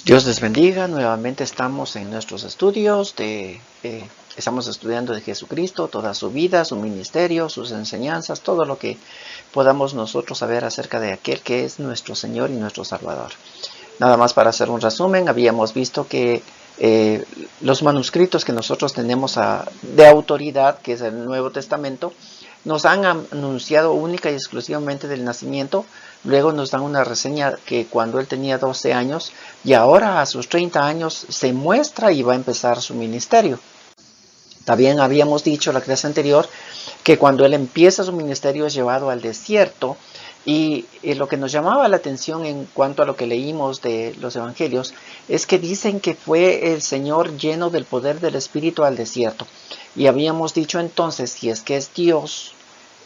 Dios les bendiga. Nuevamente estamos en nuestros estudios estamos estudiando de Jesucristo, toda su vida, su ministerio, sus enseñanzas, todo lo que podamos nosotros saber acerca de aquel que es nuestro Señor y nuestro Salvador. Nada más para hacer un resumen, habíamos visto que los manuscritos que nosotros tenemos de autoridad, que es el Nuevo Testamento, nos han anunciado única y exclusivamente del nacimiento. Luego nos dan una reseña que cuando él tenía 12 años y ahora a sus 30 años se muestra y va a empezar su ministerio. También habíamos dicho la clase anterior que cuando él empieza su ministerio es llevado al desierto. Y lo que nos llamaba la atención en cuanto a lo que leímos de los evangelios es que dicen que fue el Señor lleno del poder del Espíritu al desierto. Y habíamos dicho entonces, si es que es Dios,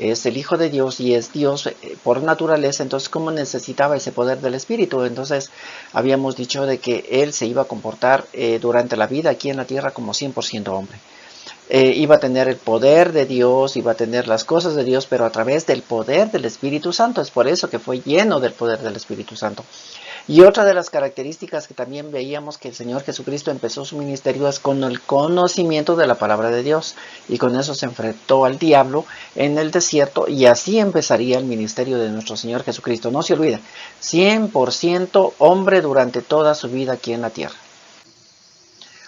es el Hijo de Dios y es Dios por naturaleza, entonces ¿cómo necesitaba ese poder del Espíritu? Entonces habíamos dicho de que Él se iba a comportar durante la vida aquí en la tierra como 100% hombre. Iba a tener el poder de Dios, iba a tener las cosas de Dios, pero a través del poder del Espíritu Santo. Es por eso que fue lleno del poder del Espíritu Santo. Y otra de las características que también veíamos que el Señor Jesucristo empezó su ministerio es con el conocimiento de la palabra de Dios. Y con eso se enfrentó al diablo en el desierto y así empezaría el ministerio de nuestro Señor Jesucristo. No se olviden, 100% hombre durante toda su vida aquí en la tierra.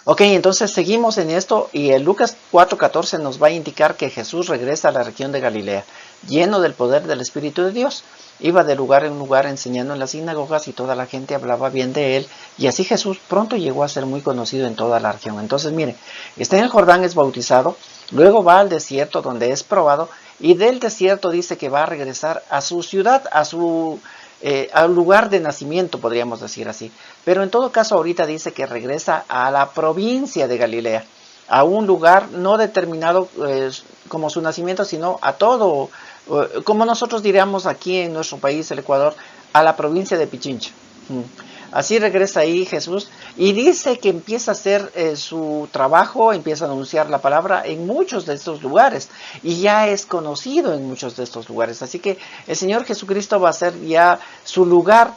Ok, entonces seguimos en esto y el Lucas 4:14 nos va a indicar que Jesús regresa a la región de Galilea, lleno del poder del Espíritu de Dios. Iba de lugar en lugar enseñando en las sinagogas y toda la gente hablaba bien de él. Y así Jesús pronto llegó a ser muy conocido en toda la región. Entonces mire, está en el Jordán, es bautizado, luego va al desierto donde es probado y del desierto dice que va a regresar a su ciudad, al lugar de nacimiento, podríamos decir así. Pero en todo caso ahorita dice que regresa a la provincia de Galilea, a un lugar no determinado como su nacimiento, sino a todo, como nosotros diríamos aquí en nuestro país, el Ecuador, a la provincia de Pichincha. Así regresa ahí Jesús y dice que empieza a hacer su trabajo, empieza a anunciar la palabra en muchos de estos lugares y ya es conocido en muchos de estos lugares. Así que el Señor Jesucristo va a ser ya su lugar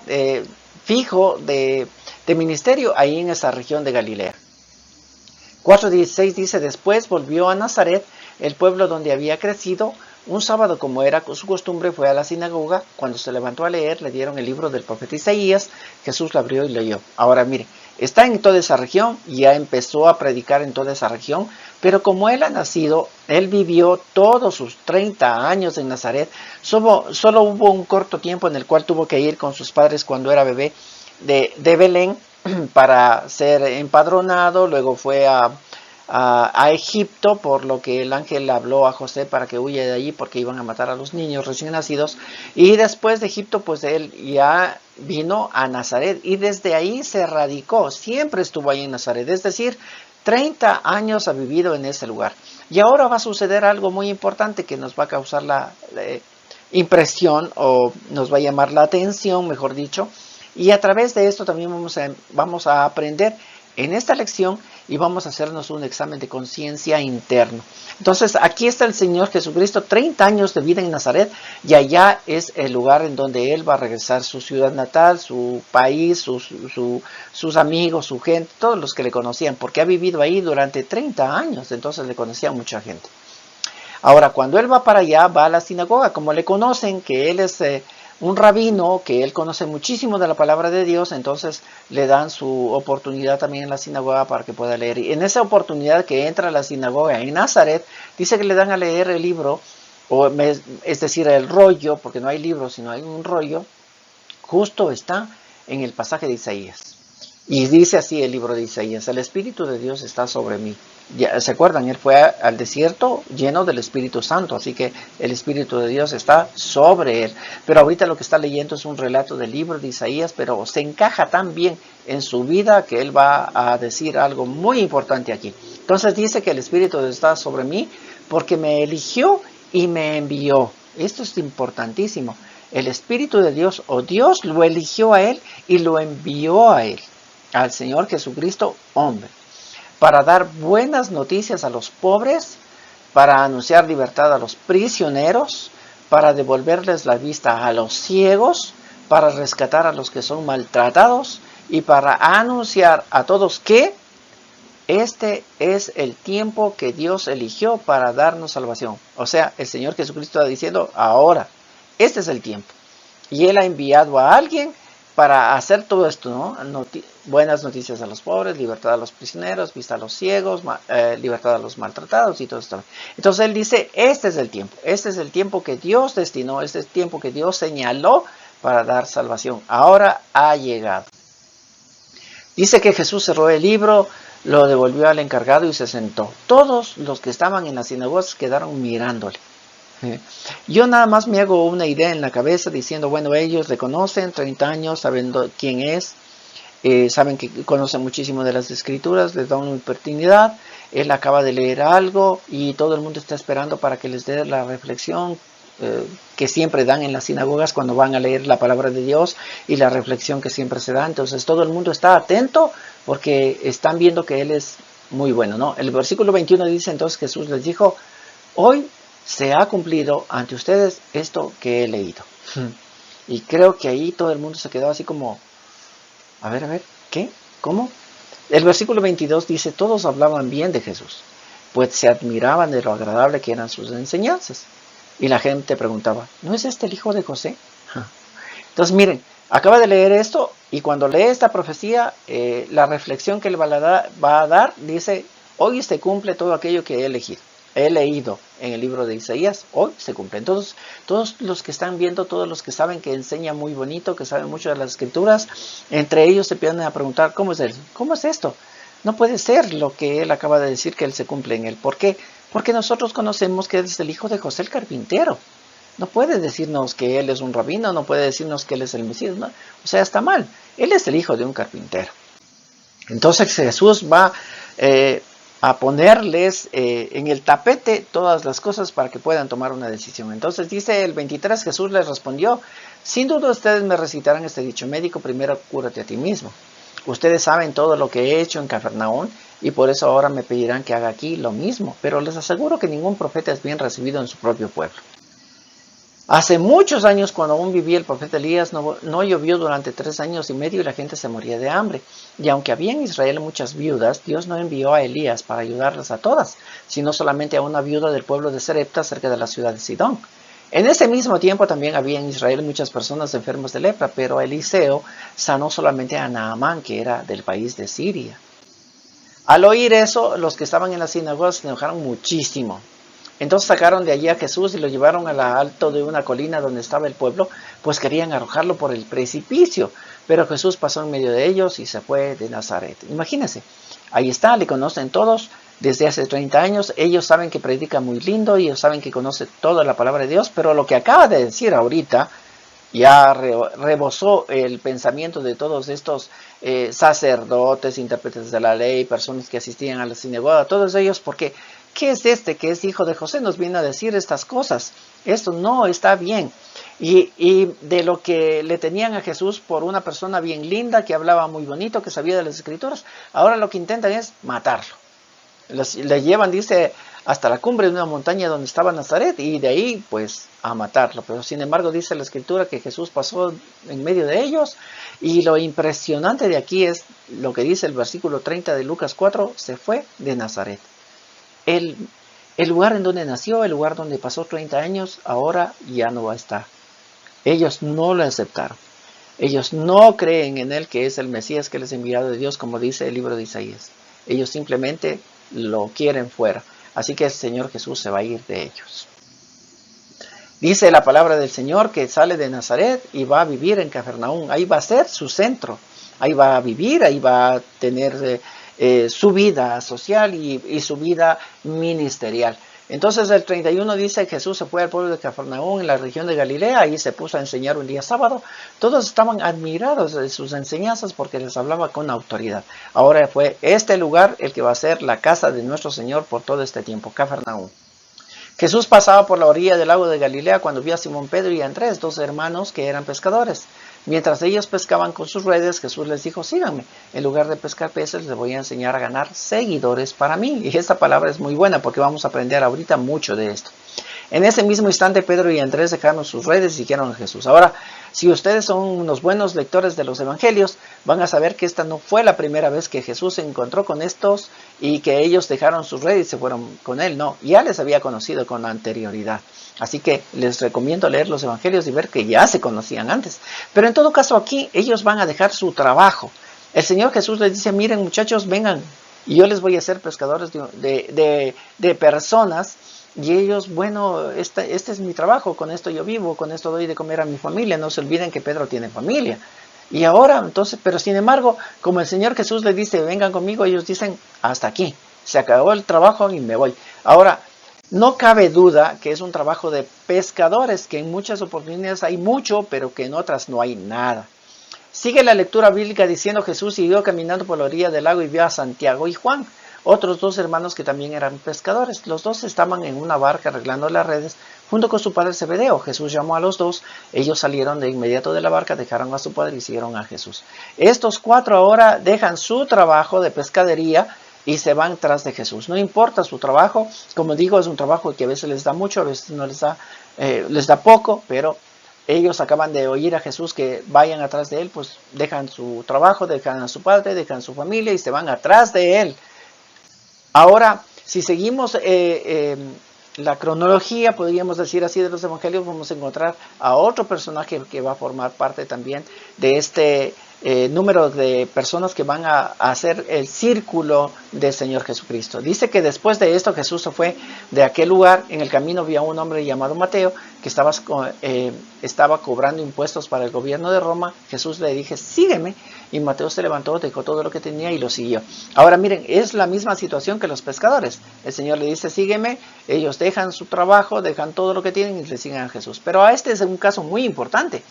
fijo de ministerio ahí en esa región de Galilea. 4:16 dice, después volvió a Nazaret, el pueblo donde había crecido. Un sábado, como era su costumbre, fue a la sinagoga. Cuando se levantó a leer, le dieron el libro del profeta Isaías. Jesús lo abrió y leyó. Ahora mire, está en toda esa región, ya empezó a predicar en toda esa región, pero como él ha nacido, él vivió todos sus 30 años en Nazaret. Solo hubo un corto tiempo en el cual tuvo que ir con sus padres cuando era bebé de Belén para ser empadronado. Luego fue a Egipto, por lo que el ángel habló a José para que huya de allí porque iban a matar a los niños recién nacidos. Y después de Egipto, pues él ya vino a Nazaret y desde ahí se radicó, siempre estuvo ahí en Nazaret, es decir, 30 años ha vivido en ese lugar. Y ahora va a suceder algo muy importante que nos va a causar la impresión, o nos va a llamar la atención, mejor dicho, y a través de esto también vamos a aprender en esta lección y vamos a hacernos un examen de conciencia interno. Entonces aquí está el Señor Jesucristo, 30 años de vida en Nazaret, y allá es el lugar en donde Él va a regresar, su ciudad natal, su país, sus amigos, su gente, todos los que le conocían, porque ha vivido ahí durante 30 años, entonces le conocía mucha gente. Ahora, cuando Él va para allá, va a la sinagoga, como le conocen, que Él es un rabino, que él conoce muchísimo de la palabra de Dios, entonces le dan su oportunidad también en la sinagoga para que pueda leer. Y en esa oportunidad que entra a la sinagoga en Nazaret, dice que le dan a leer el libro, es decir, el rollo, porque no hay libro, sino hay un rollo, justo está en el pasaje de Isaías. Y dice así el libro de Isaías, el Espíritu de Dios está sobre mí. Ya, ¿se acuerdan? Él fue al desierto lleno del Espíritu Santo, así que el Espíritu de Dios está sobre él. Pero ahorita lo que está leyendo es un relato del libro de Isaías, pero se encaja tan bien en su vida que él va a decir algo muy importante aquí. Entonces dice que el Espíritu de Dios está sobre mí porque me eligió y me envió. Esto es importantísimo. El Espíritu de Dios, o Dios lo eligió a él y lo envió a él, al Señor Jesucristo, hombre, para dar buenas noticias a los pobres, para anunciar libertad a los prisioneros, para devolverles la vista a los ciegos, para rescatar a los que son maltratados y para anunciar a todos que este es el tiempo que Dios eligió para darnos salvación. O sea, el Señor Jesucristo está diciendo, ahora, este es el tiempo. Y Él ha enviado a alguien para hacer todo esto, ¿no? Buenas noticias a los pobres, libertad a los prisioneros, vista a los ciegos, libertad a los maltratados y todo esto. Entonces Él dice, este es el tiempo que Dios destinó, este es el tiempo que Dios señaló para dar salvación. Ahora ha llegado. Dice que Jesús cerró el libro, lo devolvió al encargado y se sentó. Todos los que estaban en las sinagogas quedaron mirándole. Yo nada más me hago una idea en la cabeza diciendo, bueno, ellos le conocen, 30 años, sabiendo quién es, saben que conocen muchísimo de las escrituras, les da una oportunidad, él acaba de leer algo y todo el mundo está esperando para que les dé la reflexión que siempre dan en las sinagogas cuando van a leer la palabra de Dios y la reflexión que siempre se da. Entonces todo el mundo está atento porque están viendo que él es muy bueno, ¿no? El versículo 21 dice, entonces Jesús les dijo, hoy se ha cumplido ante ustedes esto que he leído. Y creo que ahí todo el mundo se quedó así como, a ver, ¿qué? ¿Cómo? El versículo 22 dice, todos hablaban bien de Jesús, pues se admiraban de lo agradable que eran sus enseñanzas. Y la gente preguntaba, ¿no es este el hijo de José? Entonces miren, acaba de leer esto y cuando lee esta profecía, la reflexión que él va a dar, dice, hoy se cumple todo aquello que he leído en el libro de Isaías, hoy se cumple. Entonces, todos los que están viendo, todos los que saben que enseña muy bonito, que saben mucho de las escrituras, entre ellos se empiezan a preguntar, ¿cómo es eso? ¿Cómo es esto? No puede ser lo que él acaba de decir que él se cumple en él. ¿Por qué? Porque nosotros conocemos que él es el hijo de José el carpintero. No puede decirnos que él es un rabino, no puede decirnos que él es el Mesías. ¿No? O sea, está mal. Él es el hijo de un carpintero. Entonces Jesús va a ponerles en el tapete todas las cosas para que puedan tomar una decisión. Entonces dice el 23, Jesús les respondió, sin duda ustedes me recitarán este dicho, médico, primero cúrate a ti mismo. Ustedes saben todo lo que he hecho en Cafarnaúm y por eso ahora me pedirán que haga aquí lo mismo, pero les aseguro que ningún profeta es bien recibido en su propio pueblo. Hace muchos años, cuando aún vivía el profeta Elías, no llovió durante 3 años y medio y la gente se moría de hambre. Y aunque había en Israel muchas viudas, Dios no envió a Elías para ayudarlas a todas, sino solamente a una viuda del pueblo de Sarepta, cerca de la ciudad de Sidón. En ese mismo tiempo también había en Israel muchas personas enfermas de lepra, pero Eliseo sanó solamente a Naamán, que era del país de Siria. Al oír eso, los que estaban en las sinagogas se enojaron muchísimo. Entonces sacaron de allí a Jesús y lo llevaron a la alto de una colina donde estaba el pueblo, pues querían arrojarlo por el precipicio. Pero Jesús pasó en medio de ellos y se fue de Nazaret. Imagínense, ahí está, le conocen todos desde hace 30 años. Ellos saben que predica muy lindo, ellos saben que conoce toda la palabra de Dios, pero lo que acaba de decir ahorita ya rebosó el pensamiento de todos estos sacerdotes, intérpretes de la ley, personas que asistían a la sinagoga, todos ellos, porque ¿qué es este que es hijo de José? Nos viene a decir estas cosas. Esto no está bien. Y de lo que le tenían a Jesús por una persona bien linda, que hablaba muy bonito, que sabía de las escrituras, ahora lo que intentan es matarlo. Le llevan, dice, hasta la cumbre de una montaña donde estaba Nazaret y de ahí pues a matarlo. Pero sin embargo dice la escritura que Jesús pasó en medio de ellos y lo impresionante de aquí es lo que dice el versículo 30 de Lucas 4, se fue de Nazaret. El lugar en donde nació, el lugar donde pasó 30 años, ahora ya no va a estar. Ellos no lo aceptaron. Ellos no creen en él que es el Mesías que les ha enviado de Dios, como dice el libro de Isaías. Ellos simplemente lo quieren fuera. Así que el Señor Jesús se va a ir de ellos. Dice la palabra del Señor que sale de Nazaret y va a vivir en Cafarnaúm. Ahí va a ser su centro. Ahí va a vivir, ahí va a tener su vida social y su vida ministerial. Entonces el 31 dice que Jesús se fue al pueblo de Cafarnaúm en la región de Galilea y se puso a enseñar un día sábado. Todos estaban admirados de sus enseñanzas porque les hablaba con autoridad. Ahora fue este lugar el que va a ser la casa de nuestro Señor por todo este tiempo, Cafarnaúm. Jesús pasaba por la orilla del lago de Galilea cuando vio a Simón Pedro y a Andrés, 2 hermanos que eran pescadores. Mientras ellos pescaban con sus redes, Jesús les dijo, síganme. En lugar de pescar peces, les voy a enseñar a ganar seguidores para mí. Y esta palabra es muy buena porque vamos a aprender ahorita mucho de esto. En ese mismo instante Pedro y Andrés dejaron sus redes y siguieron a Jesús. Ahora, si ustedes son unos buenos lectores de los evangelios, van a saber que esta no fue la primera vez que Jesús se encontró con estos y que ellos dejaron sus redes y se fueron con él. No, ya les había conocido con anterioridad. Así que les recomiendo leer los evangelios y ver que ya se conocían antes. Pero en todo caso aquí ellos van a dejar su trabajo. El Señor Jesús les dice, miren muchachos, vengan y yo les voy a hacer pescadores de personas. Y ellos, bueno, este es mi trabajo, con esto yo vivo, con esto doy de comer a mi familia. No se olviden que Pedro tiene familia. Y ahora, entonces, pero sin embargo, como el Señor Jesús les dice, vengan conmigo, ellos dicen, hasta aquí, se acabó el trabajo y me voy. Ahora, no cabe duda que es un trabajo de pescadores, que en muchas oportunidades hay mucho, pero que en otras no hay nada. Sigue la lectura bíblica diciendo, Jesús siguió caminando por la orilla del lago y vio a Santiago y Juan, otros dos hermanos que también eran pescadores. Los dos estaban en una barca arreglando las redes junto con su padre Zebedeo. Jesús llamó a los dos, ellos salieron de inmediato de la barca, dejaron a su padre y siguieron a Jesús. Estos cuatro ahora dejan su trabajo de pescadería y se van tras de Jesús. No importa su trabajo, como digo, es un trabajo que a veces les da mucho, a veces no les da poco, pero ellos acaban de oír a Jesús que vayan atrás de él, pues dejan su trabajo, dejan a su padre, dejan su familia y se van atrás de él. Ahora, si seguimos la cronología, podríamos decir así, de los evangelios, vamos a encontrar a otro personaje que va a formar parte también de este número de personas que van a hacer el círculo del Señor Jesucristo. Dice que después de esto Jesús se fue de aquel lugar. En el camino había un hombre llamado Mateo que estaba cobrando impuestos para el gobierno de Roma. Jesús le dije, sígueme. Y Mateo se levantó, dejó todo lo que tenía y lo siguió. Ahora miren, es la misma situación que los pescadores. El Señor le dice, sígueme. Ellos dejan su trabajo, dejan todo lo que tienen y le siguen a Jesús. Pero este es un caso muy importante,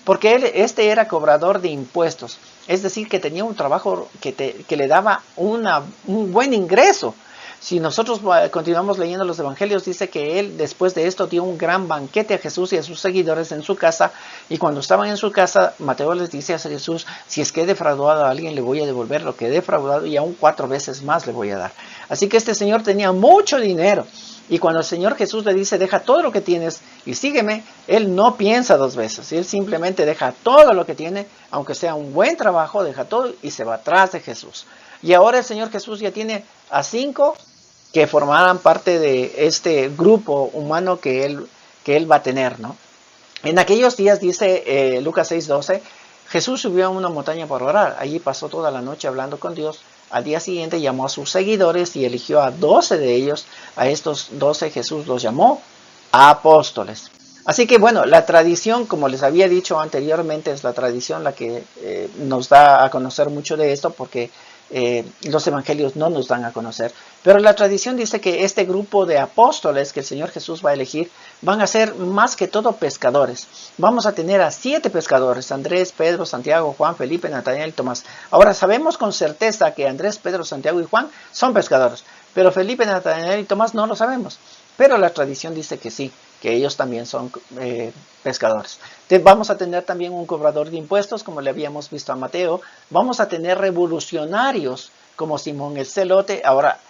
porque este era cobrador de impuestos. Es decir, que tenía un trabajo que le daba un buen ingreso. Si nosotros continuamos leyendo los evangelios, dice que él después de esto dio un gran banquete a Jesús y a sus seguidores en su casa. Y cuando estaban en su casa, Mateo les dice a Jesús, si es que he defraudado a alguien, le voy a devolver lo que he defraudado y aún 4 veces más le voy a dar. Así que este señor tenía mucho dinero. Y cuando el Señor Jesús le dice, deja todo lo que tienes y sígueme, él no piensa 2 veces. Él simplemente deja todo lo que tiene, aunque sea un buen trabajo, deja todo y se va atrás de Jesús. Y ahora el Señor Jesús ya tiene a 5 que formarán parte de este grupo humano que él va a tener, ¿no? En aquellos días, dice Lucas 6:12, Jesús subió a una montaña para orar. Allí pasó toda la noche hablando con Dios. Al día siguiente llamó a sus seguidores y eligió a 12 de ellos. A estos 12 Jesús los llamó apóstoles. Así que bueno, la tradición, como les había dicho anteriormente, es la tradición la que nos da a conocer mucho de esto, porque los evangelios no nos dan a conocer. Pero la tradición dice que este grupo de apóstoles que el Señor Jesús va a elegir van a ser más que todo pescadores. Vamos a tener a 7 pescadores: Andrés, Pedro, Santiago, Juan, Felipe, Natanael y Tomás. Ahora sabemos con certeza que Andrés, Pedro, Santiago y Juan son pescadores, pero Felipe, Natanael y Tomás no lo sabemos. Pero la tradición dice que sí, que ellos también son pescadores. Entonces vamos a tener también un cobrador de impuestos, como le habíamos visto a Mateo. Vamos a tener revolucionarios como Simón el Celote. Ahora,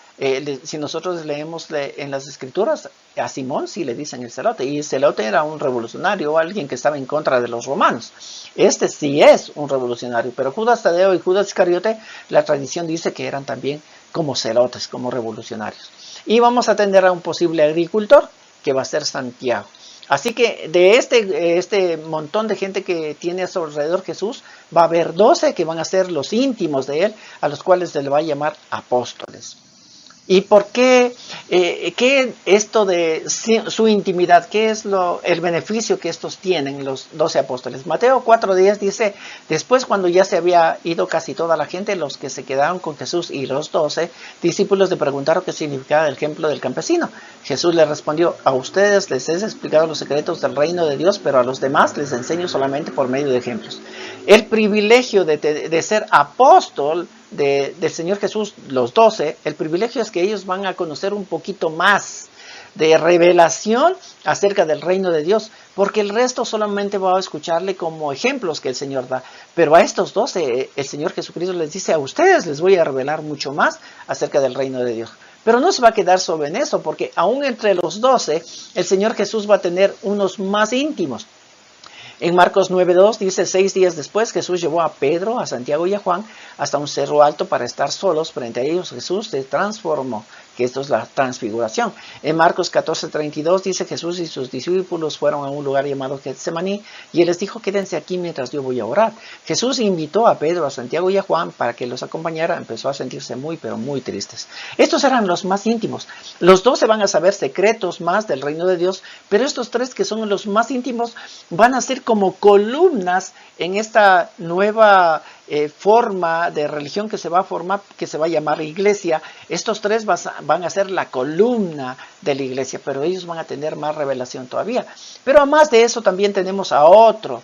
si nosotros leemos en las escrituras, a Simón sí le dicen el celote, y el celote era un revolucionario, alguien que estaba en contra de los romanos. Este sí es un revolucionario, pero Judas Tadeo y Judas Iscariote, la tradición dice que eran también como celotes, como revolucionarios. Y vamos a tener a un posible agricultor, que va a ser Santiago. Así que de este montón de gente que tiene a su alrededor Jesús, va a haber 12 que van a ser los íntimos de él, a los cuales se le va a llamar apóstoles. ¿Y por qué? ¿Qué esto de su intimidad? ¿Qué es el beneficio que estos tienen, los 12 apóstoles? Mateo 4:10 dice, después cuando ya se había ido casi toda la gente, los que se quedaron con Jesús y los 12 discípulos le preguntaron qué significaba el ejemplo del campesino. Jesús le respondió, a ustedes les he explicado los secretos del reino de Dios, pero a los demás les enseño solamente por medio de ejemplos. El privilegio de ser apóstol del Señor Jesús, los 12, el privilegio es que ellos van a conocer un poquito más de revelación acerca del reino de Dios, porque el resto solamente va a escucharle como ejemplos que el Señor da. Pero a estos 12, el Señor Jesucristo les dice, a ustedes les voy a revelar mucho más acerca del reino de Dios. Pero no se va a quedar solo en eso, porque aún entre los 12, el Señor Jesús va a tener unos más íntimos. En Marcos 9:2 dice, 6 días después Jesús llevó a Pedro, a Santiago y a Juan hasta un cerro alto para estar solos. Frente a ellos Jesús se transformó, que esto es la transfiguración. En Marcos 14:32 dice, Jesús y sus discípulos fueron a un lugar llamado Getsemaní y él les dijo, quédense aquí mientras yo voy a orar. Jesús invitó a Pedro, a Santiago y a Juan para que los acompañara. Empezó a sentirse muy, pero muy tristes. Estos eran los más íntimos. Los 12 van a saber secretos más del reino de Dios, pero estos 3 que son los más íntimos van a ser como columnas en esta nueva forma de religión que se va a formar, que se va a llamar iglesia. Estos 3 van a ser la columna de la iglesia, pero ellos van a tener más revelación todavía. Pero además de eso también tenemos a otro.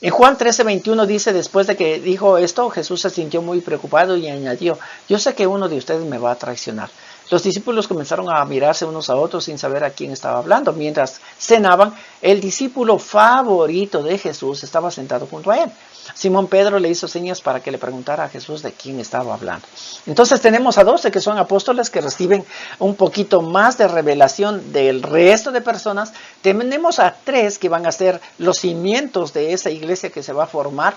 En Juan 13:21 dice, después de que dijo esto, Jesús se sintió muy preocupado y añadió, yo sé que uno de ustedes me va a traicionar. Los discípulos comenzaron a mirarse unos a otros sin saber a quién estaba hablando. Mientras cenaban, el discípulo favorito de Jesús estaba sentado junto a él. Simón Pedro le hizo señas para que le preguntara a Jesús de quién estaba hablando. Entonces tenemos a 12 que son apóstoles que reciben un poquito más de revelación del resto de personas. Tenemos a 3 que van a ser los cimientos de esa iglesia que se va a formar,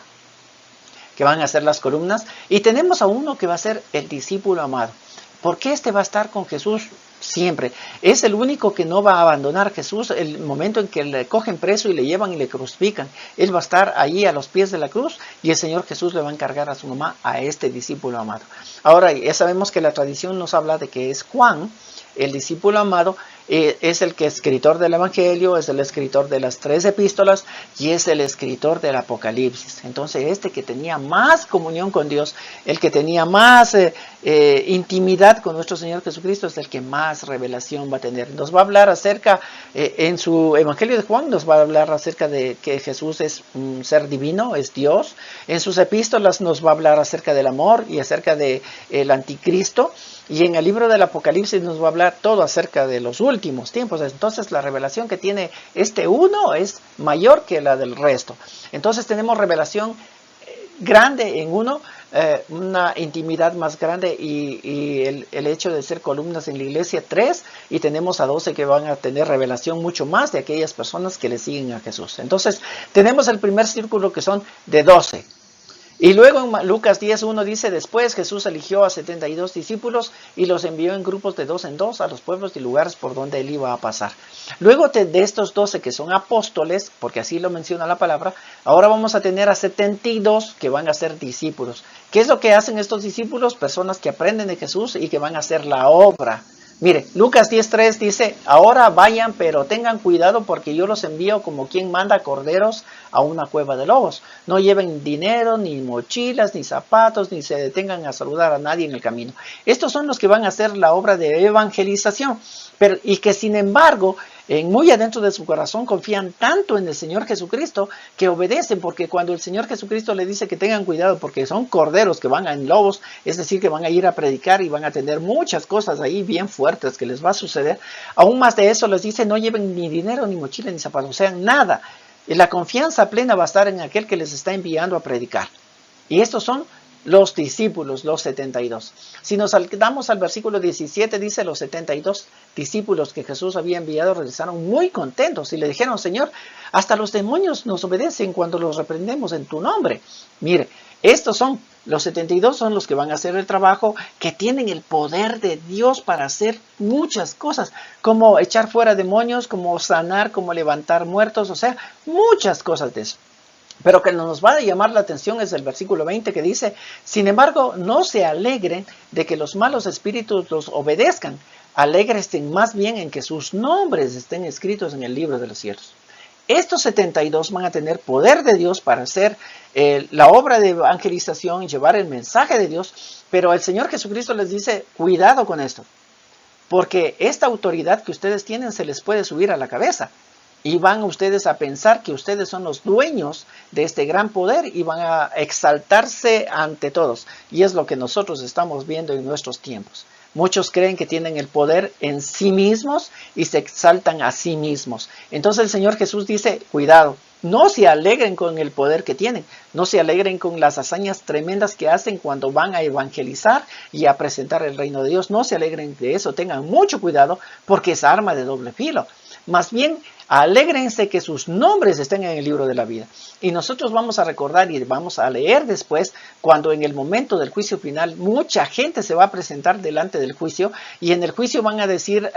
que van a ser las columnas. Y tenemos a uno que va a ser el discípulo amado. Porque este va a estar con Jesús siempre. Es el único que no va a abandonar a Jesús el momento en que le cogen preso y le llevan y le crucifican. Él va a estar allí a los pies de la cruz y el Señor Jesús le va a encargar a su mamá, a este discípulo amado. Ahora, ya sabemos que la tradición nos habla de que es Juan, el discípulo amado, es el que es escritor del Evangelio, es el escritor de las 3 epístolas y es el escritor del Apocalipsis. Entonces este que tenía más comunión con Dios, el que tenía más intimidad con nuestro Señor Jesucristo, es el que más revelación va a tener. Nos va a hablar acerca, en su Evangelio de Juan, nos va a hablar acerca de que Jesús es un ser divino, es Dios. En sus epístolas nos va a hablar acerca del amor y acerca del anticristo. Y en el libro del Apocalipsis nos va a hablar todo acerca de los últimos tiempos. Entonces la revelación que tiene este uno es mayor que la del resto. Entonces tenemos revelación grande en uno, una intimidad más grande y el hecho de ser columnas en la iglesia 3, y tenemos a 12 que van a tener revelación mucho más de aquellas personas que le siguen a Jesús. Entonces tenemos el primer círculo que son de 12. Y luego en Lucas 10:1 dice, después Jesús eligió a 72 discípulos y los envió en grupos de 2 en 2 a los pueblos y lugares por donde él iba a pasar. Luego de estos 12 que son apóstoles, porque así lo menciona la palabra, ahora vamos a tener a 72 que van a ser discípulos. ¿Qué es lo que hacen estos discípulos? Personas que aprenden de Jesús y que van a hacer la obra. Mire, Lucas 10:3 dice, ahora vayan, pero tengan cuidado porque yo los envío como quien manda corderos a una cueva de lobos. No lleven dinero, ni mochilas, ni zapatos, ni se detengan a saludar a nadie en el camino. Estos son los que van a hacer la obra de evangelización, y que sin embargo, muy adentro de su corazón confían tanto en el Señor Jesucristo que obedecen, porque cuando el Señor Jesucristo le dice que tengan cuidado porque son corderos que van en lobos, es decir, que van a ir a predicar y van a tener muchas cosas ahí bien fuertes que les va a suceder. Aún más de eso les dice, no lleven ni dinero, ni mochila, ni zapatos, o sea, nada. Y la confianza plena va a estar en aquel que les está enviando a predicar. Y estos son los discípulos, los 72. Si nos saltamos al versículo 17, dice, los 72 discípulos que Jesús había enviado regresaron muy contentos y le dijeron, Señor, hasta los demonios nos obedecen cuando los reprendemos en tu nombre. Mire, estos son, los 72 son los que van a hacer el trabajo, que tienen el poder de Dios para hacer muchas cosas, como echar fuera demonios, como sanar, como levantar muertos, o sea, muchas cosas de eso. Pero que nos va a llamar la atención es el versículo 20 que dice, sin embargo, no se alegren de que los malos espíritus los obedezcan, alégrense más bien en que sus nombres estén escritos en el libro de los cielos. Estos 72 van a tener poder de Dios para hacer la obra de evangelización, llevar el mensaje de Dios, pero el Señor Jesucristo les dice, cuidado con esto, porque esta autoridad que ustedes tienen se les puede subir a la cabeza. Y van ustedes a pensar que ustedes son los dueños de este gran poder y van a exaltarse ante todos. Y es lo que nosotros estamos viendo en nuestros tiempos. Muchos creen que tienen el poder en sí mismos y se exaltan a sí mismos. Entonces el Señor Jesús dice, cuidado, no se alegren con el poder que tienen, no se alegren con las hazañas tremendas que hacen cuando van a evangelizar y a presentar el reino de Dios. No se alegren de eso, tengan mucho cuidado porque es arma de doble filo. Más bien, alégrense que sus nombres estén en el libro de la vida. Y nosotros vamos a recordar y vamos a leer después, cuando en el momento del juicio final, mucha gente se va a presentar delante del juicio y en el juicio van a decir,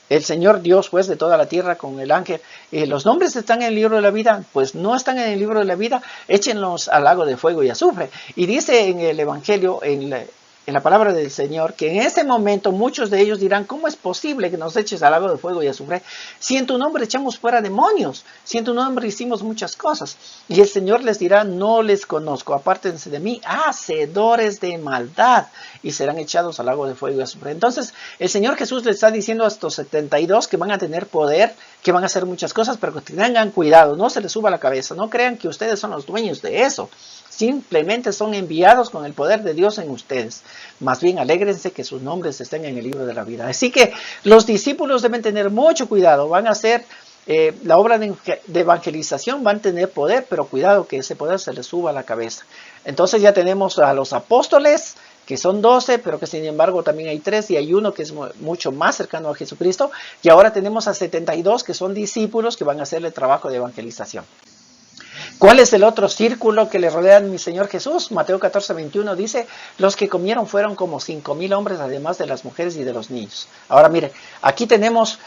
el Señor Dios, juez de toda la tierra, con el ángel, ¿los nombres están en el libro de la vida? Pues no están en el libro de la vida, échenlos al lago de fuego y azufre. Y dice en el Evangelio, en la palabra del Señor, que en ese momento muchos de ellos dirán, ¿cómo es posible que nos eches al lago de fuego y azufre? Si en tu nombre echamos fuera demonios, si en tu nombre hicimos muchas cosas. Y el Señor les dirá, no les conozco, apártense de mí, hacedores de maldad, y serán echados al lago de fuego y azufre. Entonces, el Señor Jesús les está diciendo a estos 72 que van a tener poder, que van a hacer muchas cosas, pero que tengan cuidado, no se les suba la cabeza, no crean que ustedes son los dueños de eso. Simplemente son enviados con el poder de Dios en ustedes. Más bien, alégrense que sus nombres estén en el libro de la vida. Así que los discípulos deben tener mucho cuidado. Van a hacer la obra de evangelización, van a tener poder, pero cuidado que ese poder se les suba a la cabeza. Entonces ya tenemos a los apóstoles, que son 12, pero que sin embargo también hay 3 y hay uno que es mucho más cercano a Jesucristo. Y ahora tenemos a 72 que son discípulos que van a hacer el trabajo de evangelización. ¿Cuál es el otro círculo que le rodea a mi Señor Jesús? Mateo 14:21 dice, los que comieron fueron como 5,000 hombres, además de las mujeres y de los niños. Ahora mire, aquí tenemos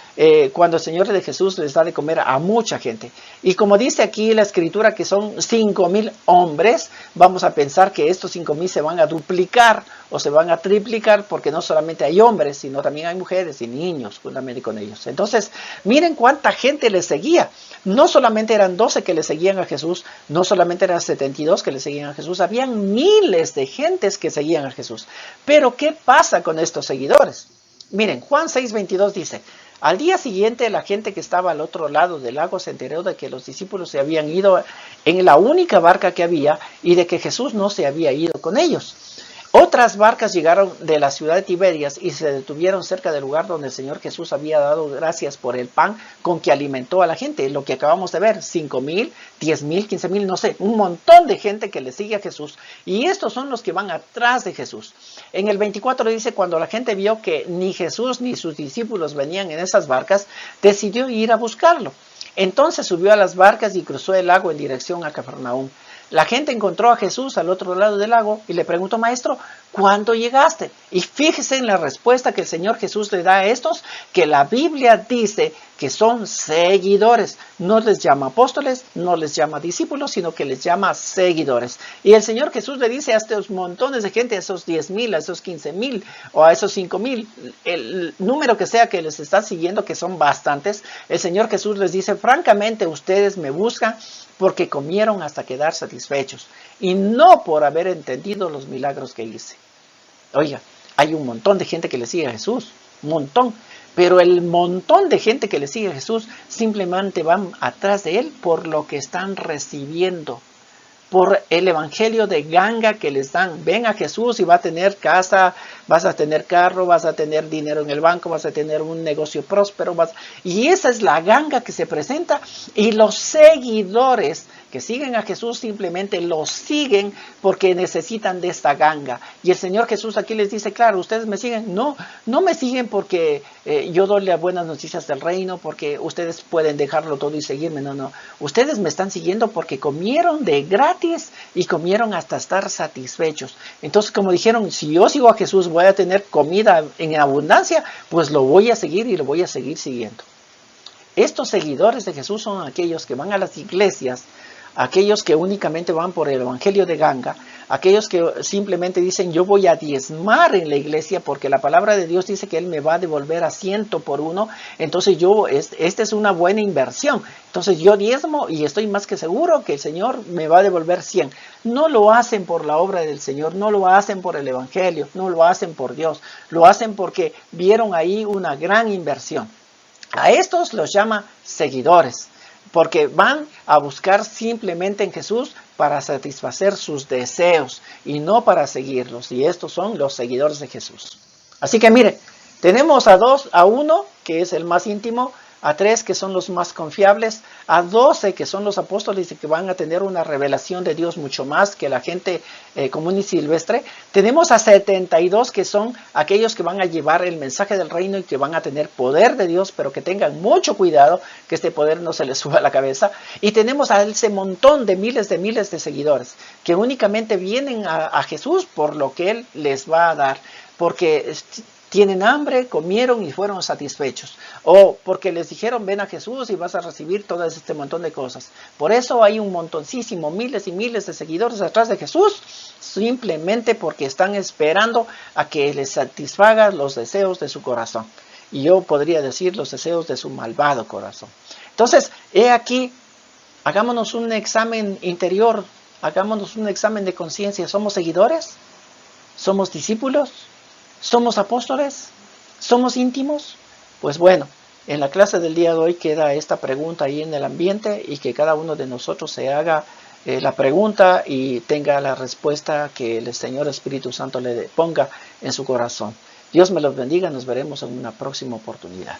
cuando el Señor de Jesús les da de comer a mucha gente. Y como dice aquí la escritura que son 5,000 hombres, vamos a pensar que estos 5,000 se van a duplicar o se van a triplicar, porque no solamente hay hombres, sino también hay mujeres y niños juntamente con ellos. Entonces, miren cuánta gente les seguía. No solamente eran 12 que le seguían a Jesús, no solamente eran 72 que le seguían a Jesús, habían miles de gentes que seguían a Jesús. Pero, ¿qué pasa con estos seguidores? Miren, Juan 6:22 dice, al día siguiente la gente que estaba al otro lado del lago se enteró de que los discípulos se habían ido en la única barca que había y de que Jesús no se había ido con ellos. Otras barcas llegaron de la ciudad de Tiberias y se detuvieron cerca del lugar donde el Señor Jesús había dado gracias por el pan con que alimentó a la gente. Lo que acabamos de ver, 5,000, 10,000, 15,000, no sé, un montón de gente que le sigue a Jesús. Y estos son los que van atrás de Jesús. En el 24 dice, cuando la gente vio que ni Jesús ni sus discípulos venían en esas barcas, decidió ir a buscarlo. Entonces subió a las barcas y cruzó el lago en dirección a Cafarnaúm. La gente encontró a Jesús al otro lado del lago y le preguntó, maestro, ¿cuándo llegaste? Y fíjese en la respuesta que el Señor Jesús le da a estos, que la Biblia dice que son seguidores. No les llama apóstoles, no les llama discípulos, sino que les llama seguidores. Y el Señor Jesús le dice a estos montones de gente, a esos 10,000, a esos 15,000 o a esos 5,000, el número que sea que les está siguiendo, que son bastantes, el Señor Jesús les dice, francamente ustedes me buscan porque comieron hasta quedar satisfechos y no por haber entendido los milagros que hice. Oiga, hay un montón de gente que le sigue a Jesús, un montón, pero el montón de gente que le sigue a Jesús simplemente van atrás de él por lo que están recibiendo, por el evangelio de ganga que les dan. Ven a Jesús y va a tener casa, vas a tener carro, vas a tener dinero en el banco, vas a tener un negocio próspero. Y esa es la ganga que se presenta. Y los seguidores que siguen a Jesús simplemente los siguen porque necesitan de esta ganga. Y el Señor Jesús aquí les dice, claro, ustedes me siguen. No me siguen porque yo doy las buenas noticias del reino, porque ustedes pueden dejarlo todo y seguirme. No. Ustedes me están siguiendo porque comieron de gratis y comieron hasta estar satisfechos. Entonces, como dijeron, si yo sigo a Jesús, voy a tener comida en abundancia, pues lo voy a seguir y lo voy a seguir siguiendo. Estos seguidores de Jesús son aquellos que van a las iglesias, aquellos que únicamente van por el evangelio de ganga, aquellos que simplemente dicen yo voy a diezmar en la iglesia porque la palabra de Dios dice que Él me va a devolver a 100 por 1, entonces esta es una buena inversión, entonces yo diezmo y estoy más que seguro que el Señor me va a devolver 100. No lo hacen por la obra del Señor, no lo hacen por el evangelio, no lo hacen por Dios, lo hacen porque vieron ahí una gran inversión. A estos los llama seguidores, porque van a buscar simplemente en Jesús para satisfacer sus deseos y no para seguirlos. Y estos son los seguidores de Jesús. Así que mire, tenemos a 2, a 1, que es el más íntimo, a 3, que son los más confiables, a 12, que son los apóstoles y que van a tener una revelación de Dios mucho más que la gente común y silvestre. Tenemos a 72, que son aquellos que van a llevar el mensaje del reino y que van a tener poder de Dios, pero que tengan mucho cuidado que este poder no se les suba a la cabeza. Y tenemos a ese montón de miles de seguidores que únicamente vienen a Jesús por lo que Él les va a dar, porque tienen hambre, comieron y fueron satisfechos. O porque les dijeron, ven a Jesús y vas a recibir todo este montón de cosas. Por eso hay un montoncísimo, miles y miles de seguidores atrás de Jesús, simplemente porque están esperando a que les satisfaga los deseos de su corazón. Y yo podría decir los deseos de su malvado corazón. Entonces, he aquí, hagámonos un examen interior, hagámonos un examen de conciencia. ¿Somos seguidores? ¿Somos discípulos? ¿Somos apóstoles? ¿Somos íntimos? Pues bueno, en la clase del día de hoy queda esta pregunta ahí en el ambiente y que cada uno de nosotros se haga la pregunta y tenga la respuesta que el Señor Espíritu Santo le ponga en su corazón. Dios me los bendiga, nos veremos en una próxima oportunidad.